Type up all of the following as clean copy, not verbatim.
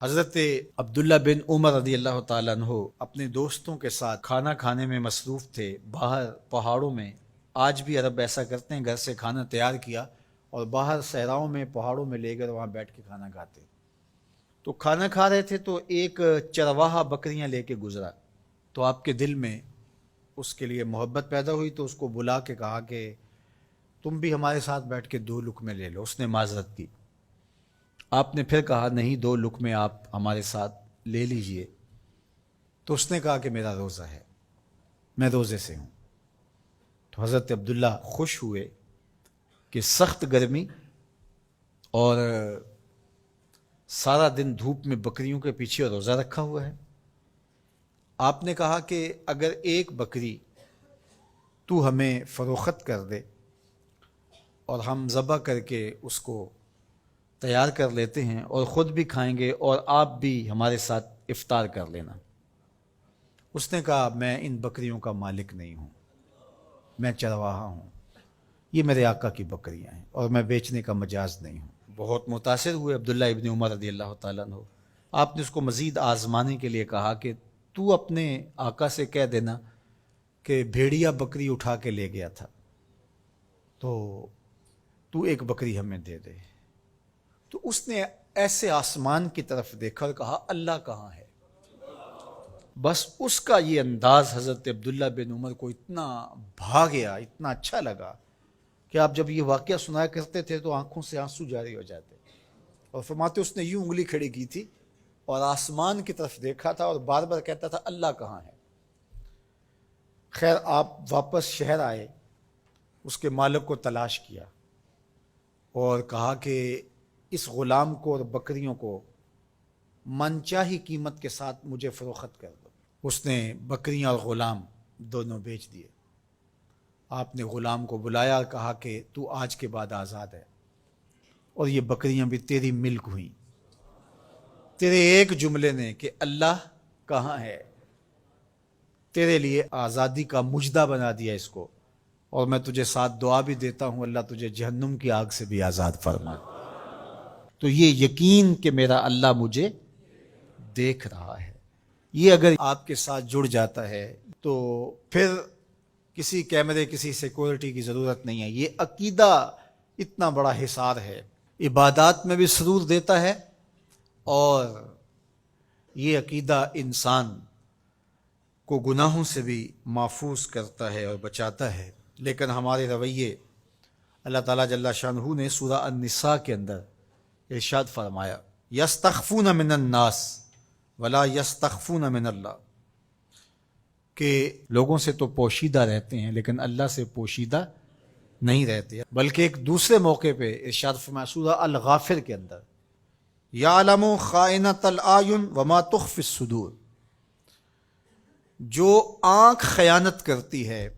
حضرت عبداللہ بن عمر رضی اللہ تعالیٰ عنہ اپنے دوستوں کے ساتھ کھانا کھانے میں مصروف تھے باہر پہاڑوں میں۔ آج بھی عرب ایسا کرتے ہیں، گھر سے کھانا تیار کیا اور باہر صحراؤں میں پہاڑوں میں لے کر وہاں بیٹھ کے کھانا کھاتے۔ تو کھانا کھا رہے تھے تو ایک چرواہا بکریاں لے کے گزرا، تو آپ کے دل میں اس کے لیے محبت پیدا ہوئی، تو اس کو بلا کے کہا کہ تم بھی ہمارے ساتھ بیٹھ کے 2 لقمے لے لو۔ اس نے معذرت کی۔ آپ نے پھر کہا نہیں، 2 لقمے آپ ہمارے ساتھ لے لیجئے۔ تو اس نے کہا کہ میرا روزہ ہے، میں روزے سے ہوں۔ تو حضرت عبداللہ خوش ہوئے کہ سخت گرمی اور سارا دن دھوپ میں بکریوں کے پیچھے روزہ رکھا ہوا ہے۔ آپ نے کہا کہ اگر ایک بکری تو ہمیں فروخت کر دے اور ہم ذبح کر کے اس کو تیار کر لیتے ہیں اور خود بھی کھائیں گے اور آپ بھی ہمارے ساتھ افطار کر لینا۔ اس نے کہا میں ان بکریوں کا مالک نہیں ہوں، میں چرواہا ہوں، یہ میرے آقا کی بکریاں ہیں اور میں بیچنے کا مجاز نہیں ہوں۔ بہت متاثر ہوئے عبداللہ ابن عمر رضی اللہ تعالیٰ عنہ۔ آپ نے اس کو مزید آزمانے کے لیے کہا کہ تو اپنے آقا سے کہہ دینا کہ بھیڑیا بکری اٹھا کے لے گیا تھا، تو ایک بکری ہمیں دے دے۔ تو اس نے ایسے آسمان کی طرف دیکھا اور کہا اللہ کہاں ہے؟ بس اس کا یہ انداز حضرت عبداللہ بن عمر کو اتنا بھا گیا، اتنا اچھا لگا کہ آپ جب یہ واقعہ سنایا کرتے تھے تو آنکھوں سے آنسو جاری ہو جاتے، اور فرماتے اس نے یوں انگلی کھڑی کی تھی اور آسمان کی طرف دیکھا تھا اور بار بار کہتا تھا اللہ کہاں ہے۔ خیر آپ واپس شہر آئے، اس کے مالک کو تلاش کیا اور کہا کہ اس غلام کو اور بکریوں کو من چاہی قیمت کے ساتھ مجھے فروخت کر دو۔ اس نے بکریاں اور غلام دونوں بیچ دیے۔ آپ نے غلام کو بلایا اور کہا کہ تو آج کے بعد آزاد ہے اور یہ بکریاں بھی تیری ملک ہوئیں۔ تیرے ایک جملے نے کہ اللہ کہاں ہے تیرے لیے آزادی کا مجدہ بنا دیا اس کو، اور میں تجھے ساتھ دعا بھی دیتا ہوں اللہ تجھے جہنم کی آگ سے بھی آزاد فرمائے۔ تو یہ یقین کہ میرا اللہ مجھے دیکھ رہا ہے، یہ اگر آپ کے ساتھ جڑ جاتا ہے تو پھر کسی کیمرے کسی سیکورٹی کی ضرورت نہیں ہے۔ یہ عقیدہ اتنا بڑا حصار ہے، عبادات میں بھی سرور دیتا ہے، اور یہ عقیدہ انسان کو گناہوں سے بھی محفوظ کرتا ہے اور بچاتا ہے۔ لیکن ہمارے رویے، اللہ تعالیٰ جل شانہ نے سورہ النساء کے اندر ارشاد فرمایا یستخفون من الناس ولا یستخفون من اللہ، کہ لوگوں سے تو پوشیدہ رہتے ہیں لیکن اللہ سے پوشیدہ نہیں رہتے۔ بلکہ ایک دوسرے موقع پہ ارشاد فرمایا سورہ الغافر کے اندر یعلم خائنۃ الاعین وما تخفی الصدور، جو آنکھ خیانت کرتی ہے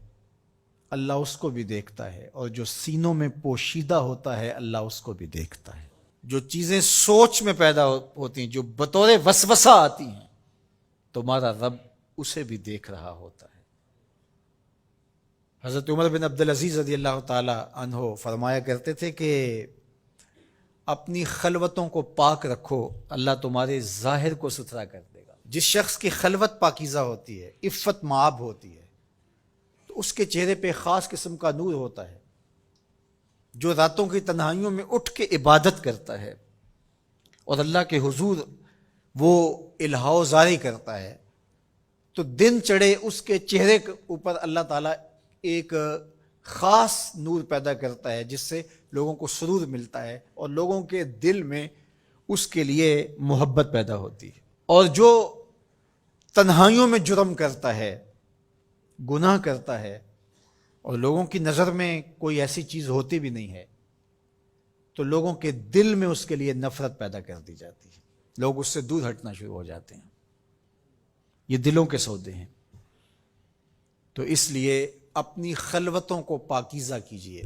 اللہ اس کو بھی دیکھتا ہے، اور جو سینوں میں پوشیدہ ہوتا ہے اللہ اس کو بھی دیکھتا ہے۔ جو چیزیں سوچ میں پیدا ہوتی ہیں، جو بطور وسوسہ آتی ہیں، تمہارا رب اسے بھی دیکھ رہا ہوتا ہے۔ حضرت عمر بن عبدالعزیز رضی اللہ تعالی عنہ فرمایا کرتے تھے کہ اپنی خلوتوں کو پاک رکھو، اللہ تمہارے ظاہر کو ستھرا کر دے گا۔ جس شخص کی خلوت پاکیزہ ہوتی ہے، عفت مآب ہوتی ہے، تو اس کے چہرے پہ خاص قسم کا نور ہوتا ہے۔ جو راتوں کی تنہائیوں میں اٹھ کے عبادت کرتا ہے اور اللہ کے حضور وہ الہاء زاری کرتا ہے، تو دن چڑھے اس کے چہرے کے اوپر اللہ تعالیٰ ایک خاص نور پیدا کرتا ہے جس سے لوگوں کو سرور ملتا ہے اور لوگوں کے دل میں اس کے لیے محبت پیدا ہوتی ہے۔ اور جو تنہائیوں میں جرم کرتا ہے، گناہ کرتا ہے، اور لوگوں کی نظر میں کوئی ایسی چیز ہوتی بھی نہیں ہے، تو لوگوں کے دل میں اس کے لیے نفرت پیدا کر دی جاتی ہے، لوگ اس سے دور ہٹنا شروع ہو جاتے ہیں۔ یہ دلوں کے سودے ہیں۔ تو اس لیے اپنی خلوتوں کو پاکیزہ کیجیے۔